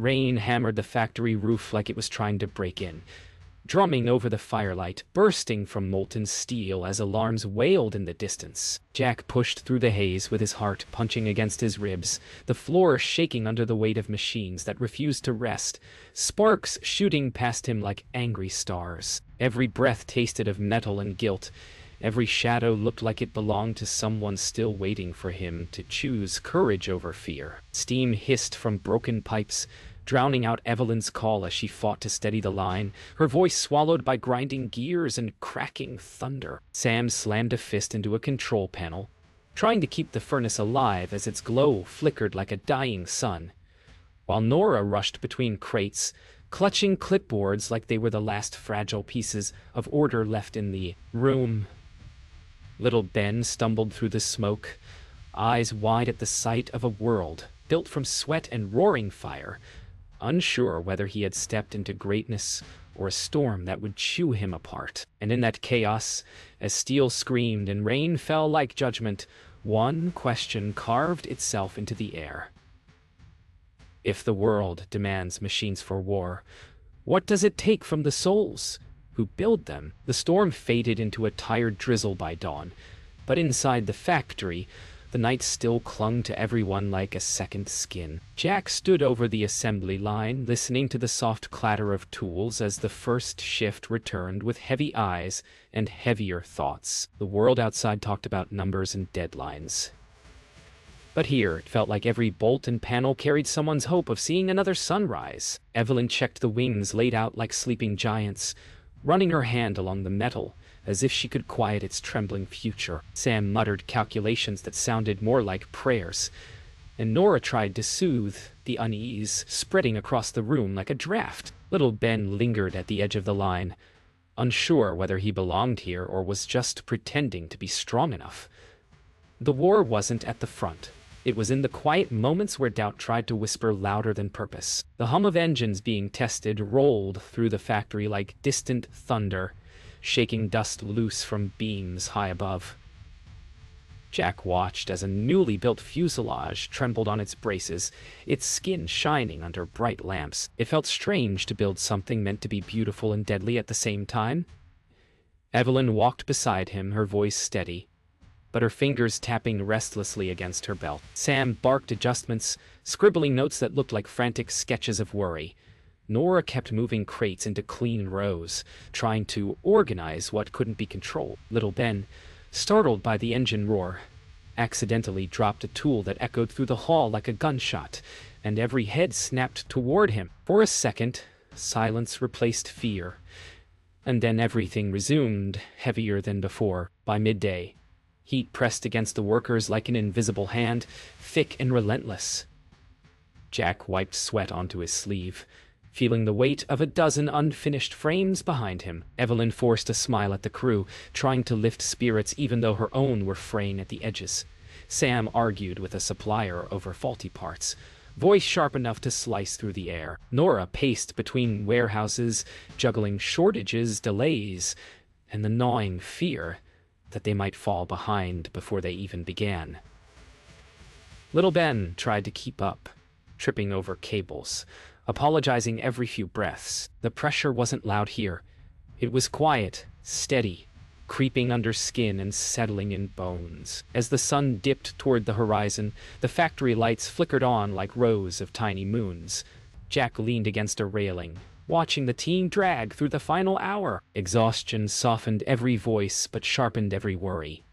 Rain hammered the factory roof like it was trying to break in, drumming over the firelight, bursting from molten steel as alarms wailed in the distance. Jack pushed through the haze with his heart punching against his ribs, the floor shaking under the weight of machines that refused to rest, sparks shooting past him like angry stars. Every breath tasted of metal and guilt. Every shadow looked like it belonged to someone still waiting for him to choose courage over fear. Steam hissed from broken pipes, drowning out Evelyn's call as she fought to steady the line, her voice swallowed by grinding gears and cracking thunder. Sam slammed a fist into a control panel, trying to keep the furnace alive as its glow flickered like a dying sun, while Nora rushed between crates, clutching clipboards like they were the last fragile pieces of order left in the room. Little Ben stumbled through the smoke, eyes wide at the sight of a world built from sweat and roaring fire, unsure whether he had stepped into greatness or a storm that would chew him apart. And in that chaos, as steel screamed and rain fell like judgment, one question carved itself into the air. If the world demands machines for war, what does it take from the souls who build them? The storm faded into a tired drizzle by dawn, but inside the factory, the night still clung to everyone like a second skin. Jack stood over the assembly line, listening to the soft clatter of tools as the first shift returned with heavy eyes and heavier thoughts. The world outside talked about numbers and deadlines, but here it felt like every bolt and panel carried someone's hope of seeing another sunrise. Evelyn checked the wings laid out like sleeping giants, running her hand along the metal as if she could quiet its trembling future. Sam muttered calculations that sounded more like prayers, and Nora tried to soothe the unease spreading across the room like a draft. Little Ben lingered at the edge of the line, unsure whether he belonged here or was just pretending to be strong enough. The war wasn't at the front. It was in the quiet moments where doubt tried to whisper louder than purpose. The hum of engines being tested rolled through the factory like distant thunder, shaking dust loose from beams high above. Jack watched as a newly built fuselage trembled on its braces, its skin shining under bright lamps. It felt strange to build something meant to be beautiful and deadly at the same time. Evelyn walked beside him, her voice steady, but her fingers tapping restlessly against her belt. Sam barked adjustments, scribbling notes that looked like frantic sketches of worry. Nora kept moving crates into clean rows, trying to organize what couldn't be controlled. Little Ben, startled by the engine roar, accidentally dropped a tool that echoed through the hall like a gunshot, and every head snapped toward him. For a second, silence replaced fear, and then everything resumed, heavier than before. By midday, heat pressed against the workers like an invisible hand, thick and relentless. Jack wiped sweat onto his sleeve, feeling the weight of a dozen unfinished frames behind him. Evelyn forced a smile at the crew, trying to lift spirits even though her own were fraying at the edges. Sam argued with a supplier over faulty parts, voice sharp enough to slice through the air. Nora paced between warehouses, juggling shortages, delays, and the gnawing fear that they might fall behind before they even began. Little Ben tried to keep up, tripping over cables, apologizing every few breaths. The pressure wasn't loud here. It was quiet, steady, creeping under skin and settling in bones. As the sun dipped toward the horizon, the factory lights flickered on like rows of tiny moons. Jack leaned against a railing, watching the team drag through the final hour. Exhaustion softened every voice but sharpened every worry.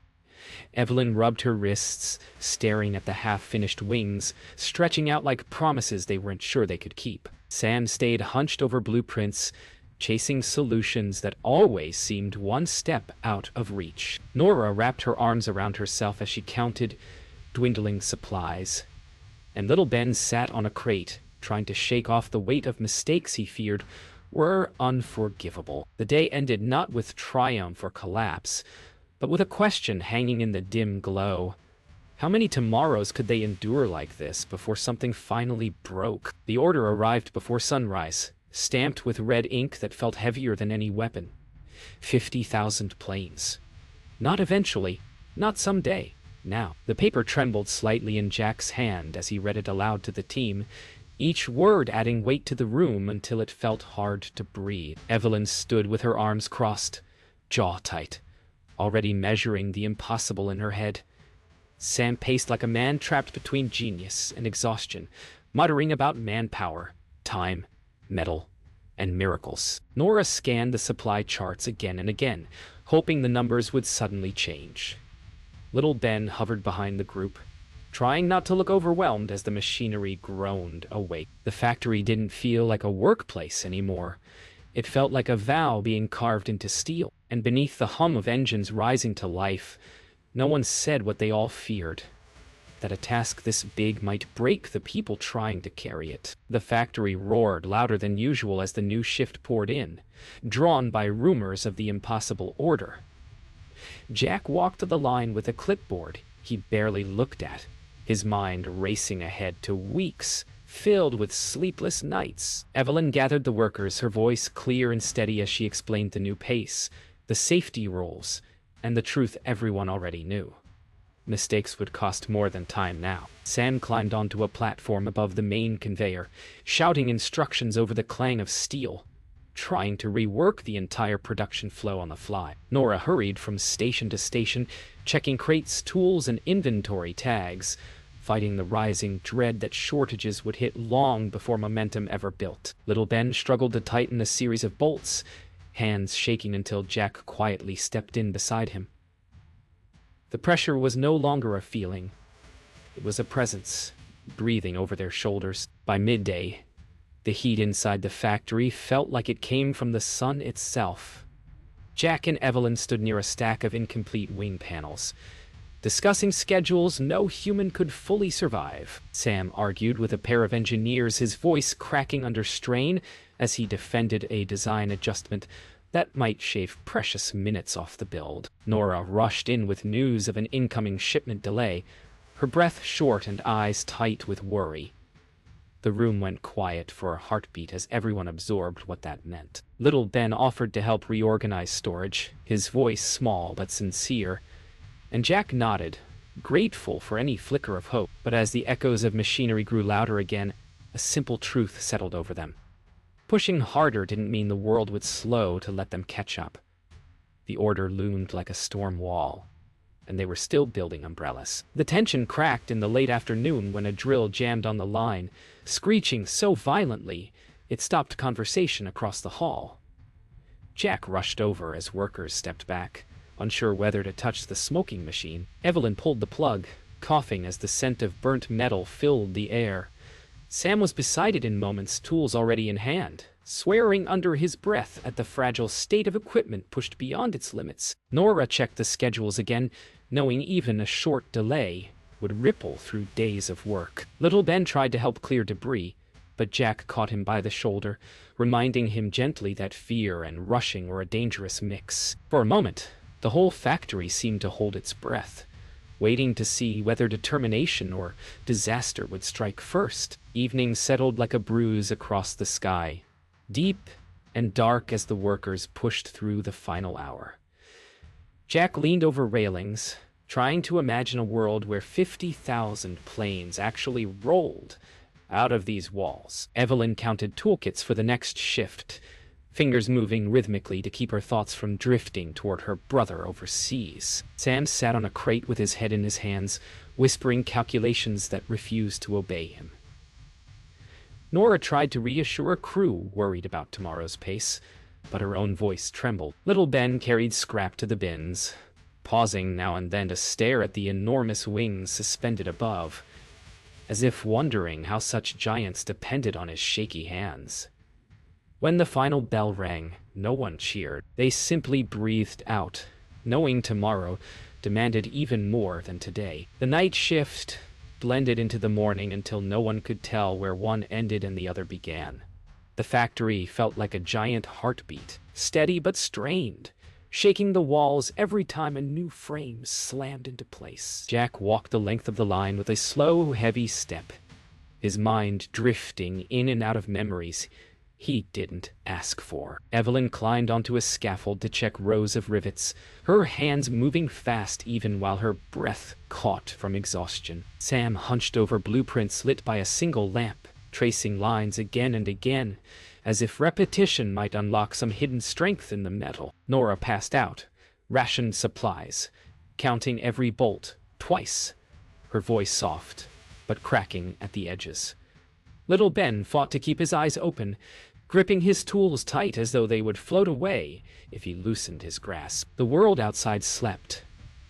Evelyn rubbed her wrists, staring at the half-finished wings, stretching out like promises they weren't sure they could keep. Sam stayed hunched over blueprints, chasing solutions that always seemed one step out of reach. Nora wrapped her arms around herself as she counted dwindling supplies, and little Ben sat on a crate, trying to shake off the weight of mistakes he feared were unforgivable. The day ended not with triumph or collapse, but with a question hanging in the dim glow. How many tomorrows could they endure like this before something finally broke? The order arrived before sunrise, stamped with red ink that felt heavier than any weapon. 50,000 planes. Not eventually, not someday, now. The paper trembled slightly in Jack's hand as he read it aloud to the team, each word adding weight to the room until it felt hard to breathe. Evelyn stood with her arms crossed, jaw tight, already measuring the impossible in her head. Sam paced like a man trapped between genius and exhaustion, muttering about manpower, time, metal, and miracles. Nora scanned the supply charts again and again, hoping the numbers would suddenly change. Little Ben hovered behind the group, trying not to look overwhelmed as the machinery groaned awake. The factory didn't feel like a workplace anymore. It felt like a vow being carved into steel, and beneath the hum of engines rising to life, no one said what they all feared: that a task this big might break the people trying to carry it. The factory roared louder than usual as the new shift poured in, drawn by rumors of the impossible order. Jack walked to the line with a clipboard he barely looked at, his mind racing ahead to weeks filled with sleepless nights. Evelyn gathered the workers, her voice clear and steady as she explained the new pace, the safety rules, and the truth everyone already knew. Mistakes would cost more than time now. Sam climbed onto a platform above the main conveyor, shouting instructions over the clang of steel, trying to rework the entire production flow on the fly. Nora hurried from station to station, checking crates, tools, and inventory tags, fighting the rising dread that shortages would hit long before momentum ever built. Little Ben struggled to tighten a series of bolts, hands shaking until Jack quietly stepped in beside him. The pressure was no longer a feeling. It was a presence, breathing over their shoulders. By midday, the heat inside the factory felt like it came from the sun itself. Jack and Evelyn stood near a stack of incomplete wing panels, discussing schedules no human could fully survive. Sam argued with a pair of engineers, his voice cracking under strain as he defended a design adjustment that might shave precious minutes off the build. Nora rushed in with news of an incoming shipment delay, her breath short and eyes tight with worry. The room went quiet for a heartbeat as everyone absorbed what that meant. Little Ben offered to help reorganize storage, his voice small but sincere, and Jack nodded, grateful for any flicker of hope. But as the echoes of machinery grew louder again, a simple truth settled over them. Pushing harder didn't mean the world would slow to let them catch up. The order loomed like a storm wall, and they were still building umbrellas. The tension cracked in the late afternoon when a drill jammed on the line, screeching so violently it stopped conversation across the hall. Jack rushed over as workers stepped back, unsure whether to touch the smoking machine. Evelyn pulled the plug, coughing as the scent of burnt metal filled the air. Sam was beside it in moments, tools already in hand, swearing under his breath at the fragile state of equipment pushed beyond its limits. Nora checked the schedules again, knowing even a short delay would ripple through days of work. Little Ben tried to help clear debris, but Jack caught him by the shoulder, reminding him gently that fear and rushing were a dangerous mix. For a moment, the whole factory seemed to hold its breath, waiting to see whether determination or disaster would strike first. Evening settled like a bruise across the sky, deep and dark as the workers pushed through the final hour. Jack leaned over railings, trying to imagine a world where 50,000 planes actually rolled out of these walls. Evelyn counted toolkits for the next shift, fingers moving rhythmically to keep her thoughts from drifting toward her brother overseas. Sam sat on a crate with his head in his hands, whispering calculations that refused to obey him. Nora tried to reassure a crew worried about tomorrow's pace, but her own voice trembled. Little Ben carried scrap to the bins, pausing now and then to stare at the enormous wings suspended above, as if wondering how such giants depended on his shaky hands. When the final bell rang, no one cheered. They simply breathed out, knowing tomorrow demanded even more than today. The night shift blended into the morning until no one could tell where one ended and the other began. The factory felt like a giant heartbeat, steady but strained, shaking the walls every time a new frame slammed into place. Jack walked the length of the line with a slow, heavy step, his mind drifting in and out of memories he didn't ask for. Evelyn climbed onto a scaffold to check rows of rivets, her hands moving fast even while her breath caught from exhaustion. Sam hunched over blueprints lit by a single lamp, tracing lines again and again, as if repetition might unlock some hidden strength in the metal. Nora passed out, rationed supplies, counting every bolt twice, her voice soft, but cracking at the edges. Little Ben fought to keep his eyes open, gripping his tools tight as though they would float away if he loosened his grasp. The world outside slept,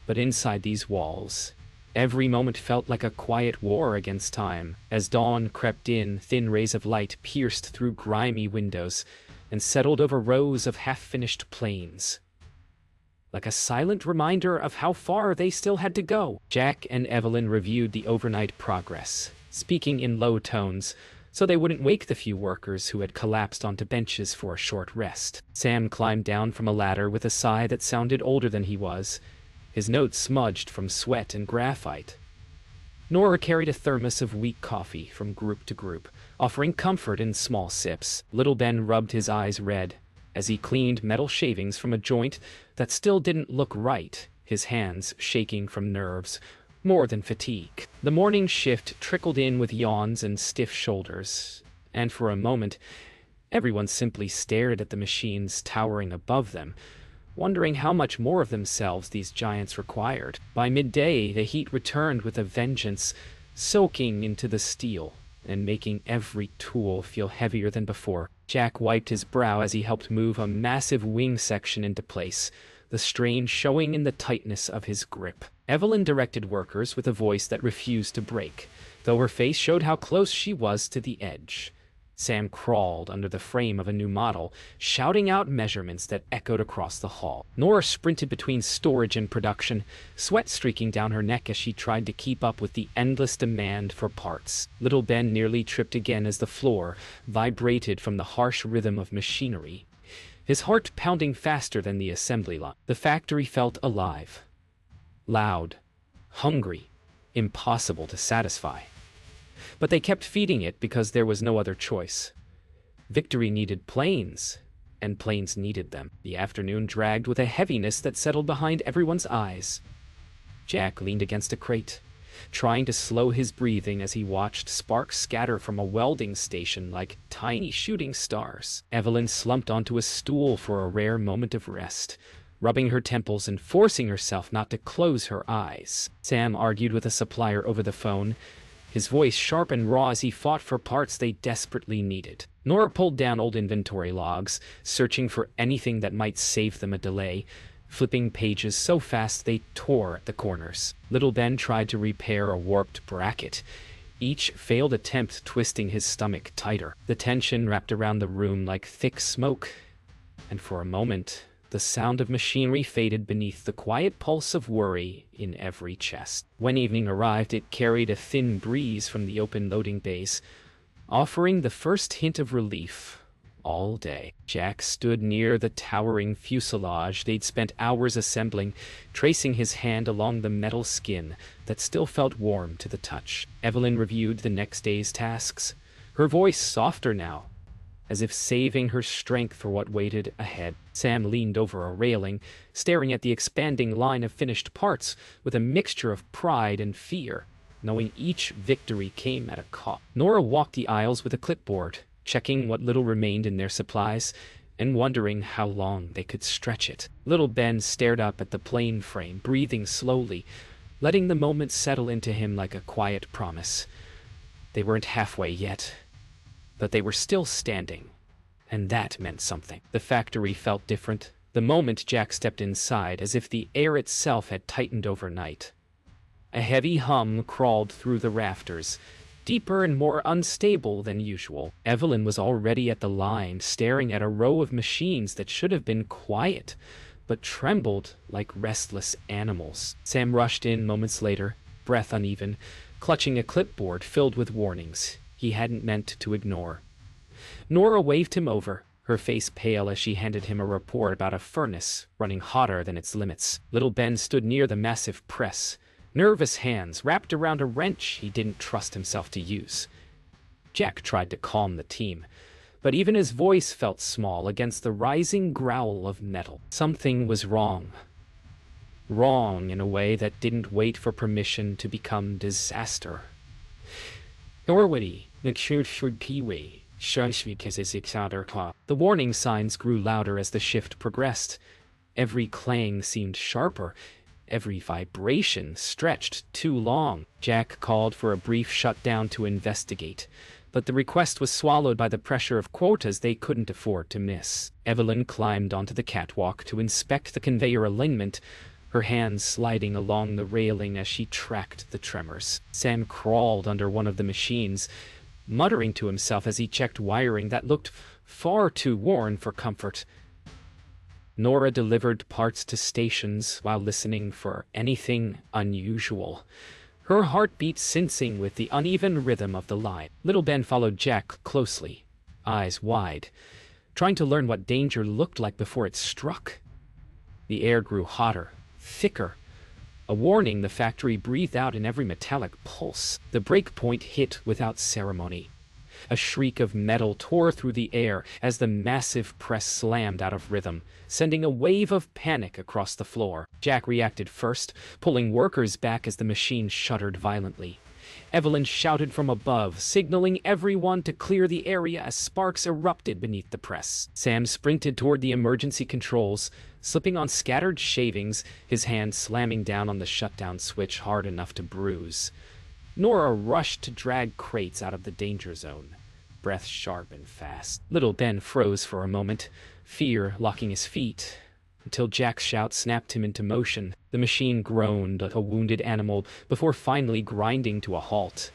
but inside these walls, every moment felt like a quiet war against time. As dawn crept in, thin rays of light pierced through grimy windows and settled over rows of half-finished planes, like a silent reminder of how far they still had to go. Jack and Evelyn reviewed the overnight progress, speaking in low tones so they wouldn't wake the few workers who had collapsed onto benches for a short rest. Sam climbed down from a ladder with a sigh that sounded older than he was, his notes smudged from sweat and graphite. Nora carried a thermos of weak coffee from group to group, offering comfort in small sips. Little Ben rubbed his eyes red as he cleaned metal shavings from a joint that still didn't look right, his hands shaking from nerves more than fatigue. The morning shift trickled in with yawns and stiff shoulders, and for a moment, everyone simply stared at the machines towering above them, wondering how much more of themselves these giants required. By midday, the heat returned with a vengeance, soaking into the steel and making every tool feel heavier than before. Jack wiped his brow as he helped move a massive wing section into place, the strain showing in the tightness of his grip. Evelyn directed workers with a voice that refused to break, though her face showed how close she was to the edge. Sam crawled under the frame of a new model, shouting out measurements that echoed across the hall. Nora sprinted between storage and production, sweat streaking down her neck as she tried to keep up with the endless demand for parts. Little Ben nearly tripped again as the floor vibrated from the harsh rhythm of machinery, his heart pounding faster than the assembly line. The factory felt alive, loud, hungry, impossible to satisfy. But they kept feeding it because there was no other choice. Victory needed planes, and planes needed them. The afternoon dragged with a heaviness that settled behind everyone's eyes. Jack leaned against a crate, trying to slow his breathing as he watched sparks scatter from a welding station like tiny shooting stars. Evelyn slumped onto a stool for a rare moment of rest, rubbing her temples and forcing herself not to close her eyes. Sam argued with a supplier over the phone, his voice sharp and raw as he fought for parts they desperately needed. Nora pulled down old inventory logs, searching for anything that might save them a delay, flipping pages so fast they tore at the corners. Little Ben tried to repair a warped bracket, each failed attempt twisting his stomach tighter. The tension wrapped around the room like thick smoke, and for a moment, the sound of machinery faded beneath the quiet pulse of worry in every chest. When evening arrived, it carried a thin breeze from the open loading bays, offering the first hint of relief all day. Jack stood near the towering fuselage they'd spent hours assembling, tracing his hand along the metal skin that still felt warm to the touch. Evelyn reviewed the next day's tasks, her voice softer now, as if saving her strength for what waited ahead. Sam leaned over a railing, staring at the expanding line of finished parts with a mixture of pride and fear, knowing each victory came at a cost. Nora walked the aisles with a clipboard, checking what little remained in their supplies and wondering how long they could stretch it. Little Ben stared up at the plane frame, breathing slowly, letting the moment settle into him like a quiet promise. They weren't halfway yet, but they were still standing, and that meant something. The factory felt different the moment Jack stepped inside, as if the air itself had tightened overnight. A heavy hum crawled through the rafters, deeper and more unstable than usual. Evelyn was already at the line, staring at a row of machines that should have been quiet, but trembled like restless animals. Sam rushed in moments later, breath uneven, clutching a clipboard filled with warnings he hadn't meant to ignore. Nora waved him over, her face pale as she handed him a report about a furnace running hotter than its limits. Little Ben stood near the massive press, nervous hands wrapped around a wrench he didn't trust himself to use. Jack tried to calm the team, but even his voice felt small against the rising growl of metal. Something was wrong. Wrong in a way that didn't wait for permission to become disaster. WWII, The warning signs grew louder as the shift progressed. Every clang seemed sharper. Every vibration stretched too long. Jack called for a brief shutdown to investigate, but the request was swallowed by the pressure of quotas they couldn't afford to miss. Evelyn climbed onto the catwalk to inspect the conveyor alignment, her hands sliding along the railing as she tracked the tremors. Sam crawled under one of the machines, muttering to himself as he checked wiring that looked far too worn for comfort. Nora delivered parts to stations while listening for anything unusual, her heartbeat sensing with the uneven rhythm of the line. Little Ben followed Jack closely, eyes wide, trying to learn what danger looked like before it struck. The air grew hotter, thicker, a warning the factory breathed out in every metallic pulse. The break point hit without ceremony. A shriek of metal tore through the air as the massive press slammed out of rhythm, sending a wave of panic across the floor. Jack reacted first, pulling workers back as the machine shuddered violently. Evelyn shouted from above, signaling everyone to clear the area as sparks erupted beneath the press. Sam sprinted toward the emergency controls, slipping on scattered shavings, his hand slamming down on the shutdown switch hard enough to bruise. Nora rushed to drag crates out of the danger zone, breath sharp and fast. Little Ben froze for a moment, fear locking his feet, until Jack's shout snapped him into motion. The machine groaned like a wounded animal before finally grinding to a halt,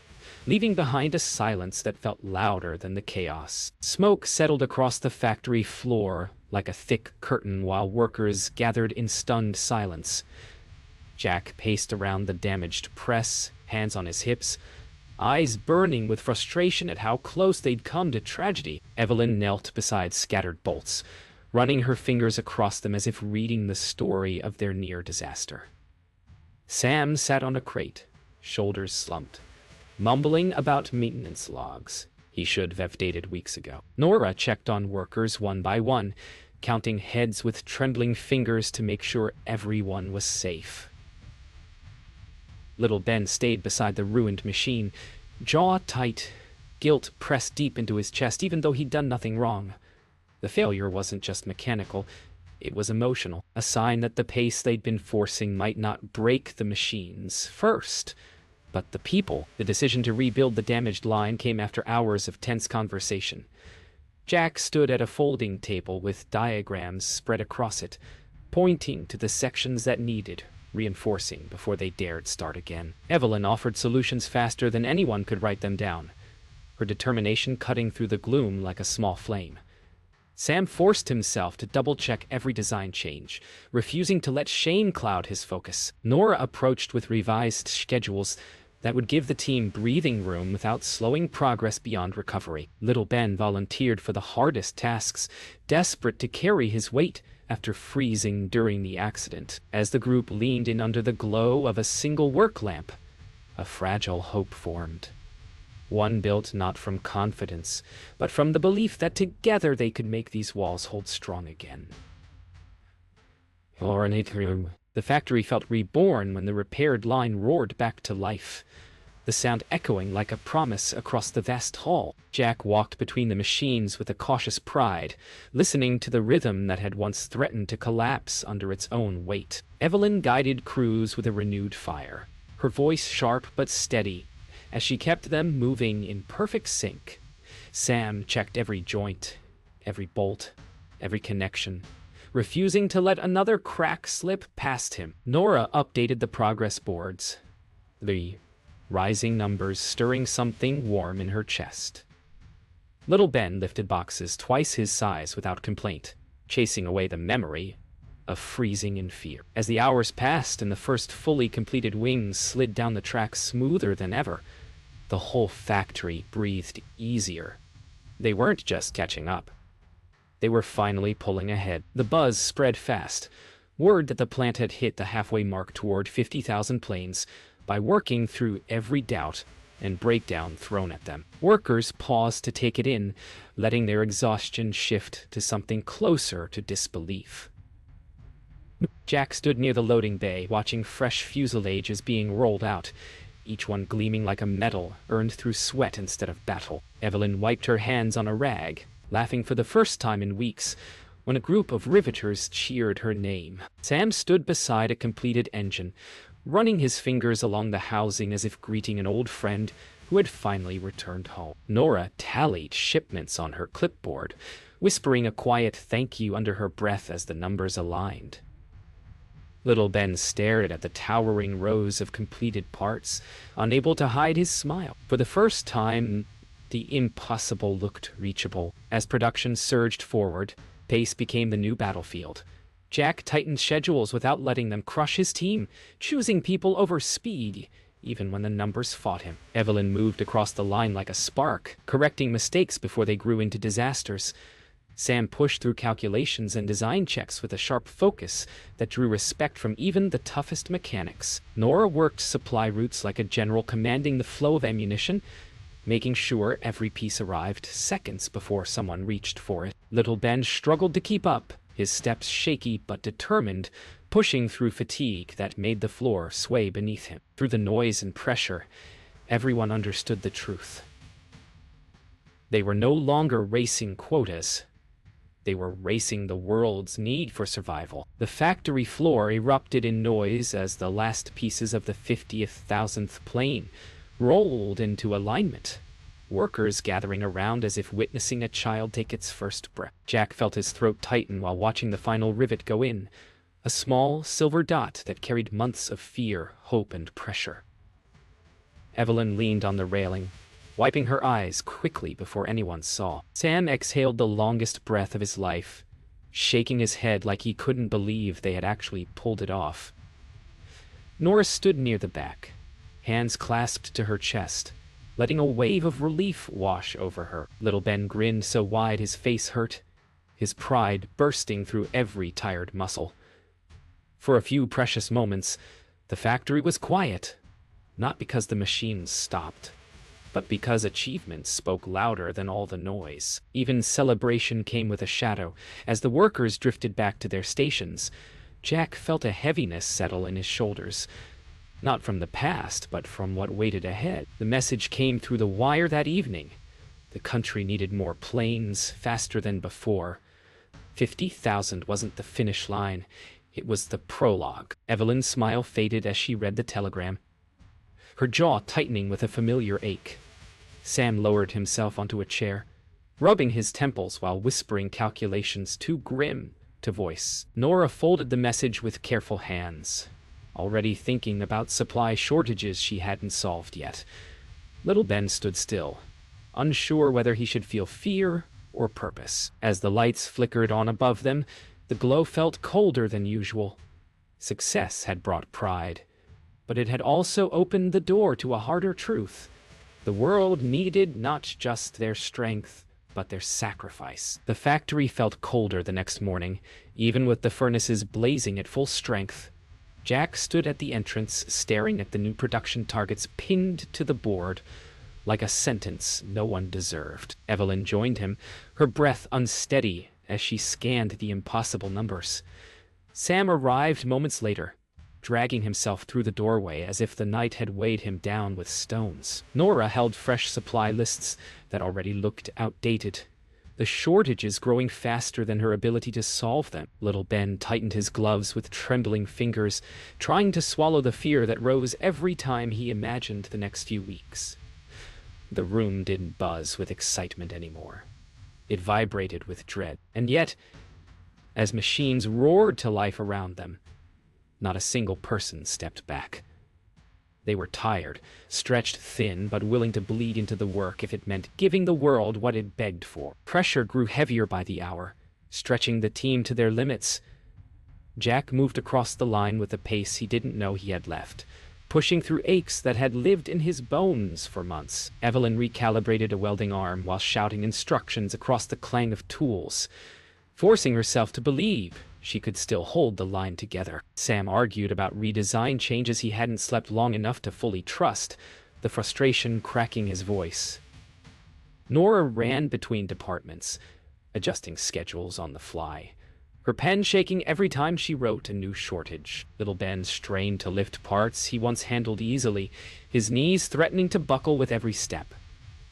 leaving behind a silence that felt louder than the chaos. Smoke settled across the factory floor like a thick curtain while workers gathered in stunned silence. Jack paced around the damaged press, hands on his hips, eyes burning with frustration at how close they'd come to tragedy. Evelyn knelt beside scattered bolts, running her fingers across them as if reading the story of their near disaster. Sam sat on a crate, shoulders slumped, mumbling about maintenance logs he should have dated weeks ago. Nora checked on workers one by one, counting heads with trembling fingers to make sure everyone was safe. Little Ben stayed beside the ruined machine, jaw tight, guilt pressed deep into his chest even though he'd done nothing wrong. The failure wasn't just mechanical, it was emotional, a sign that the pace they'd been forcing might not break the machines first, but the people. The decision to rebuild the damaged line came after hours of tense conversation. Jack stood at a folding table with diagrams spread across it, pointing to the sections that needed reinforcing before they dared start again. Evelyn offered solutions faster than anyone could write them down, her determination cutting through the gloom like a small flame. Sam forced himself to double-check every design change, refusing to let shame cloud his focus. Nora approached with revised schedules that would give the team breathing room without slowing progress beyond recovery. Little Ben volunteered for the hardest tasks, desperate to carry his weight after freezing during the accident. As the group leaned in under the glow of a single work lamp, a fragile hope formed. One built not from confidence, but from the belief that together they could make these walls hold strong again. The factory felt reborn when the repaired line roared back to life, the sound echoing like a promise across the vast hall. Jack walked between the machines with a cautious pride, listening to the rhythm that had once threatened to collapse under its own weight. Evelyn guided crews with a renewed fire, her voice sharp but steady, as she kept them moving in perfect sync. Sam checked every joint, every bolt, every connection, refusing to let another crack slip past him. Nora updated the progress boards, the rising numbers stirring something warm in her chest. Little Ben lifted boxes twice his size without complaint, chasing away the memory of freezing in fear. As the hours passed and the first fully completed wings slid down the track smoother than ever, the whole factory breathed easier. They weren't just catching up. They were finally pulling ahead. The buzz spread fast, word that the plant had hit the halfway mark toward 50,000 planes by working through every doubt and breakdown thrown at them. Workers paused to take it in, letting their exhaustion shift to something closer to disbelief. Jack stood near the loading bay, watching fresh fuselages being rolled out, each one gleaming like a medal earned through sweat instead of battle. Evelyn wiped her hands on a rag, laughing for the first time in weeks, when a group of riveters cheered her name. Sam stood beside a completed engine, running his fingers along the housing as if greeting an old friend who had finally returned home. Nora tallied shipments on her clipboard, whispering a quiet thank you under her breath as the numbers aligned. Little Ben stared at the towering rows of completed parts, unable to hide his smile. For the first time, the impossible looked reachable. As production surged forward, pace became the new battlefield. Jack tightened schedules without letting them crush his team, choosing people over speed, even when the numbers fought him. Evelyn moved across the line like a spark, correcting mistakes before they grew into disasters. Sam pushed through calculations and design checks with a sharp focus that drew respect from even the toughest mechanics. Nora worked supply routes like a general, commanding the flow of ammunition, making sure every piece arrived seconds before someone reached for it. Little Ben struggled to keep up, his steps shaky but determined, pushing through fatigue that made the floor sway beneath him. Through the noise and pressure, everyone understood the truth. They were no longer racing quotas. They were racing the world's need for survival. The factory floor erupted in noise as the last pieces of the 50,000th plane rolled into alignment, workers gathering around as if witnessing a child take its first breath. Jack felt his throat tighten while watching the final rivet go in, a small silver dot that carried months of fear, hope, and pressure. Evelyn leaned on the railing, wiping her eyes quickly before anyone saw. Sam exhaled the longest breath of his life, shaking his head like he couldn't believe they had actually pulled it off. Nora stood near the back, hands clasped to her chest, letting a wave of relief wash over her. Little Ben grinned so wide his face hurt, his pride bursting through every tired muscle. For a few precious moments, the factory was quiet, not because the machines stopped, but because achievement spoke louder than all the noise. Even celebration came with a shadow. As the workers drifted back to their stations, Jack felt a heaviness settle in his shoulders, not from the past, but from what waited ahead. The message came through the wire that evening. The country needed more planes, faster than before. 50,000 wasn't the finish line. It was the prologue. Evelyn's smile faded as she read the telegram, her jaw tightening with a familiar ache. Sam lowered himself onto a chair, rubbing his temples while whispering calculations too grim to voice. Nora folded the message with careful hands, already thinking about supply shortages she hadn't solved yet. Little Ben stood still, unsure whether he should feel fear or purpose. As the lights flickered on above them, the glow felt colder than usual. Success had brought pride, but it had also opened the door to a harder truth. The world needed not just their strength, but their sacrifice. The factory felt colder the next morning, even with the furnaces blazing at full strength. Jack stood at the entrance, staring at the new production targets pinned to the board, like a sentence no one deserved. Evelyn joined him, her breath unsteady as she scanned the impossible numbers. Sam arrived moments later, dragging himself through the doorway as if the night had weighed him down with stones. Nora held fresh supply lists that already looked outdated, the shortages growing faster than her ability to solve them. Little Ben tightened his gloves with trembling fingers, trying to swallow the fear that rose every time he imagined the next few weeks. The room didn't buzz with excitement anymore. It vibrated with dread. And yet, as machines roared to life around them, not a single person stepped back. They were tired, stretched thin, but willing to bleed into the work if it meant giving the world what it begged for. Pressure grew heavier by the hour, stretching the team to their limits. Jack moved across the line with a pace he didn't know he had left, pushing through aches that had lived in his bones for months. Evelyn recalibrated a welding arm while shouting instructions across the clang of tools, forcing herself to believe she could still hold the line together. Sam argued about redesign changes he hadn't slept long enough to fully trust, the frustration cracking his voice. Nora ran between departments, adjusting schedules on the fly, her pen shaking every time she wrote a new shortage. Little Ben strained to lift parts he once handled easily, his knees threatening to buckle with every step.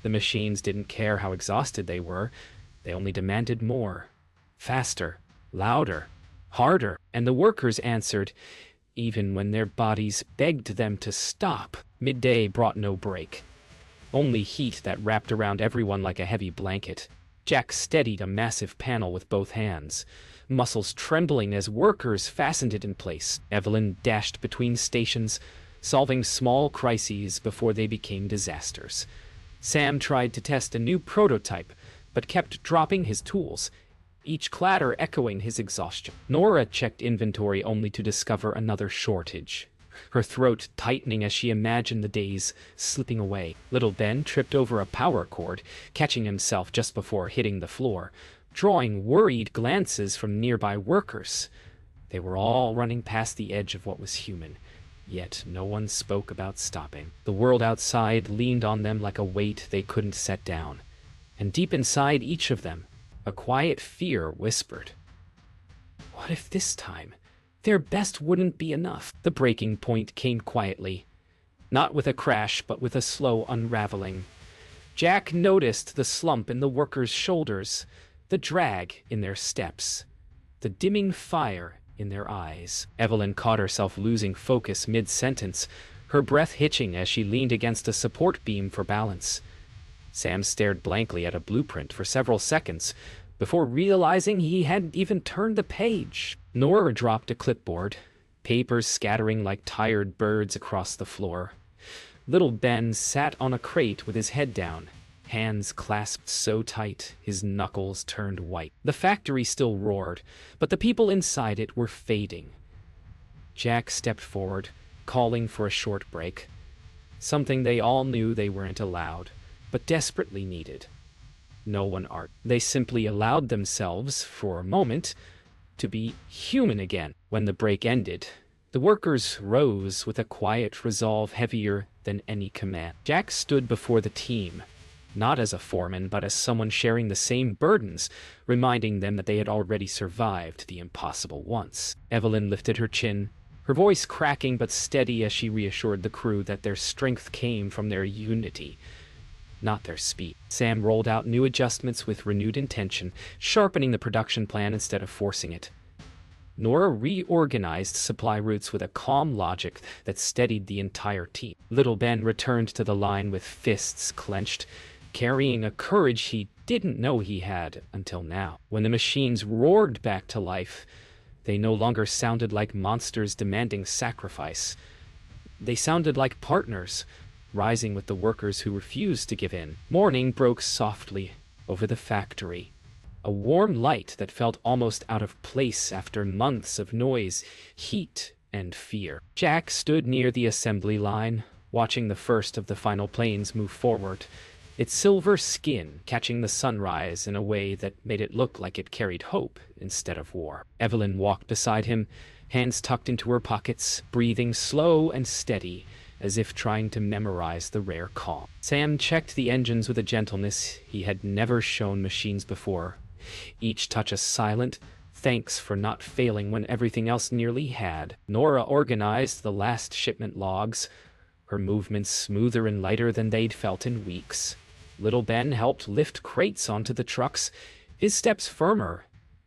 The machines didn't care how exhausted they were. They only demanded more. Faster, louder, harder, and the workers answered, even when their bodies begged them to stop. Midday brought no break. Only heat that wrapped around everyone like a heavy blanket. Jack steadied a massive panel with both hands, muscles trembling as workers fastened it in place. Evelyn dashed between stations, solving small crises before they became disasters. Sam tried to test a new prototype, but kept dropping his tools, each clatter echoing his exhaustion. Nora checked inventory only to discover another shortage, her throat tightening as she imagined the days slipping away. Little Ben tripped over a power cord, catching himself just before hitting the floor, drawing worried glances from nearby workers. They were all running past the edge of what was human, yet no one spoke about stopping. The world outside leaned on them like a weight they couldn't set down, and deep inside each of them, a quiet fear whispered, "What if this time their best wouldn't be enough?" The breaking point came quietly, not with a crash, but with a slow unraveling. Jack noticed the slump in the workers' shoulders, the drag in their steps, the dimming fire in their eyes. Evelyn caught herself losing focus mid-sentence, her breath hitching as she leaned against a support beam for balance. Sam stared blankly at a blueprint for several seconds before realizing he hadn't even turned the page. Nora dropped a clipboard, papers scattering like tired birds across the floor. Little Ben sat on a crate with his head down, hands clasped so tight his knuckles turned white. The factory still roared, but the people inside it were fading. Jack stepped forward, calling for a short break, something they all knew they weren't allowed, but desperately needed. No one argued. They simply allowed themselves, for a moment, to be human again. When the break ended, the workers rose with a quiet resolve heavier than any command. Jack stood before the team, not as a foreman, but as someone sharing the same burdens, reminding them that they had already survived the impossible once. Evelyn lifted her chin, her voice cracking but steady as she reassured the crew that their strength came from their unity, not their speed. Sam rolled out new adjustments with renewed intention, sharpening the production plan instead of forcing it. Nora reorganized supply routes with a calm logic that steadied the entire team. Little Ben returned to the line with fists clenched, carrying a courage he didn't know he had until now. When the machines roared back to life, they no longer sounded like monsters demanding sacrifice. They sounded like partners, rising with the workers who refused to give in. Morning broke softly over the factory, a warm light that felt almost out of place after months of noise, heat, and fear. Jack stood near the assembly line, watching the first of the final planes move forward, its silver skin catching the sunrise in a way that made it look like it carried hope instead of war. Evelyn walked beside him, hands tucked into her pockets, breathing slow and steady, as if trying to memorize the rare calm. Sam checked the engines with a gentleness he had never shown machines before, each touch a silent thanks for not failing when everything else nearly had. Nora organized the last shipment logs, her movements smoother and lighter than they'd felt in weeks. Little Ben helped lift crates onto the trucks, his steps firmer,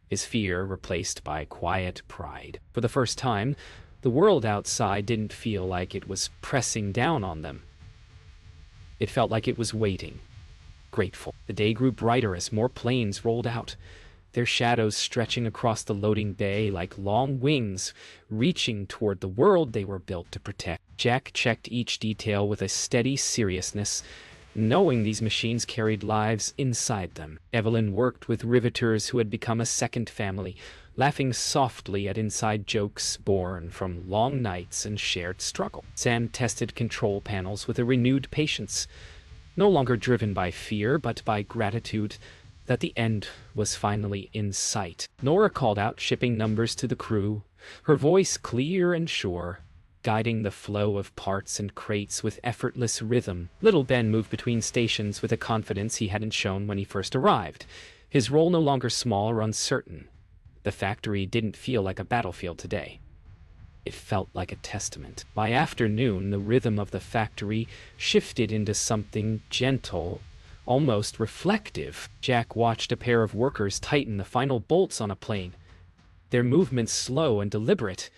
his fear replaced by quiet pride. For the first time, the world outside didn't feel like it was pressing down on them. It felt like it was waiting, grateful. The day grew brighter as more planes rolled out, their shadows stretching across the loading bay like long wings, reaching toward the world they were built to protect. Jack checked each detail with a steady seriousness, knowing these machines carried lives inside them. Evelyn worked with riveters who had become a second family, laughing softly at inside jokes born from long nights and shared struggle. Sam tested control panels with a renewed patience, no longer driven by fear but by gratitude that the end was finally in sight. Nora called out shipping numbers to the crew, her voice clear and sure, guiding the flow of parts and crates with effortless rhythm. Little Ben moved between stations with a confidence he hadn't shown when he first arrived, his role no longer small or uncertain, The factory didn't feel like a battlefield today. It felt like a testament. By afternoon, the rhythm of the factory shifted into something gentle, almost reflective. Jack watched a pair of workers tighten the final bolts on a plane, their movements slow and deliberate,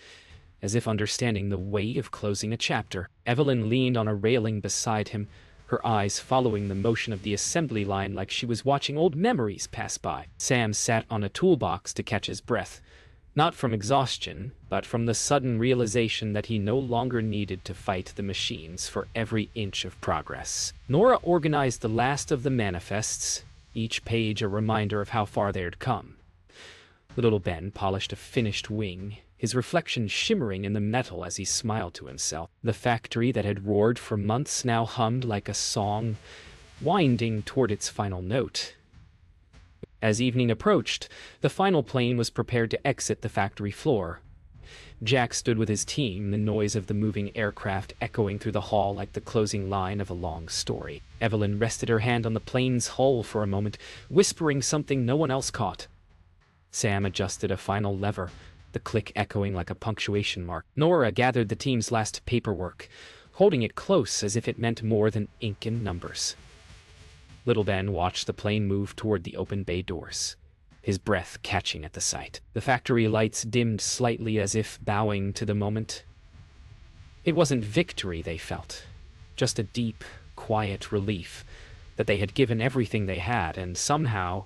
as if understanding the weight of closing a chapter. Evelyn leaned on a railing beside him, her eyes following the motion of the assembly line like she was watching old memories pass by. Sam sat on a toolbox to catch his breath, not from exhaustion, but from the sudden realization that he no longer needed to fight the machines for every inch of progress. Nora organized the last of the manifests, each page a reminder of how far they had come. Little Ben polished a finished wing, his reflection shimmering in the metal as he smiled to himself. The factory that had roared for months now hummed like a song, winding toward its final note. As evening approached, the final plane was prepared to exit the factory floor. Jack stood with his team, the noise of the moving aircraft echoing through the hall like the closing line of a long story. Evelyn rested her hand on the plane's hull for a moment, whispering something no one else caught. Sam adjusted a final lever, the click echoing like a punctuation mark. Nora gathered the team's last paperwork, holding it close as if it meant more than ink and numbers. Little Ben watched the plane move toward the open bay doors, his breath catching at the sight. The factory lights dimmed slightly as if bowing to the moment. It wasn't victory they felt, just a deep, quiet relief that they had given everything they had, and somehow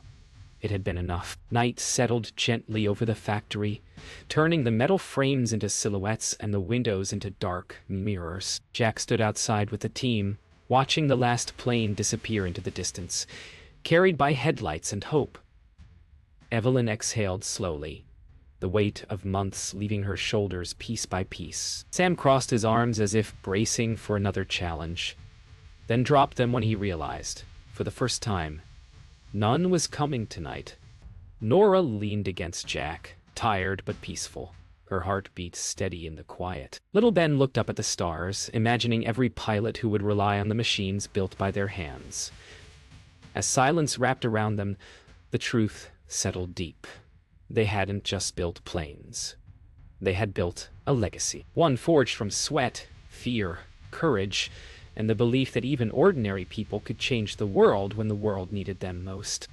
it had been enough. Night settled gently over the factory, turning the metal frames into silhouettes and the windows into dark mirrors. Jack stood outside with the team, watching the last plane disappear into the distance, carried by headlights and hope. Evelyn exhaled slowly, the weight of months leaving her shoulders piece by piece. Sam crossed his arms as if bracing for another challenge, then dropped them when he realized, for the first time, none was coming tonight. Nora leaned against Jack, tired but peaceful, her heartbeat steady in the quiet. Little Ben looked up at the stars, imagining every pilot who would rely on the machines built by their hands. As silence wrapped around them, the truth settled deep. They hadn't just built planes. They had built a legacy, one forged from sweat, fear, courage, and the belief that even ordinary people could change the world when the world needed them most.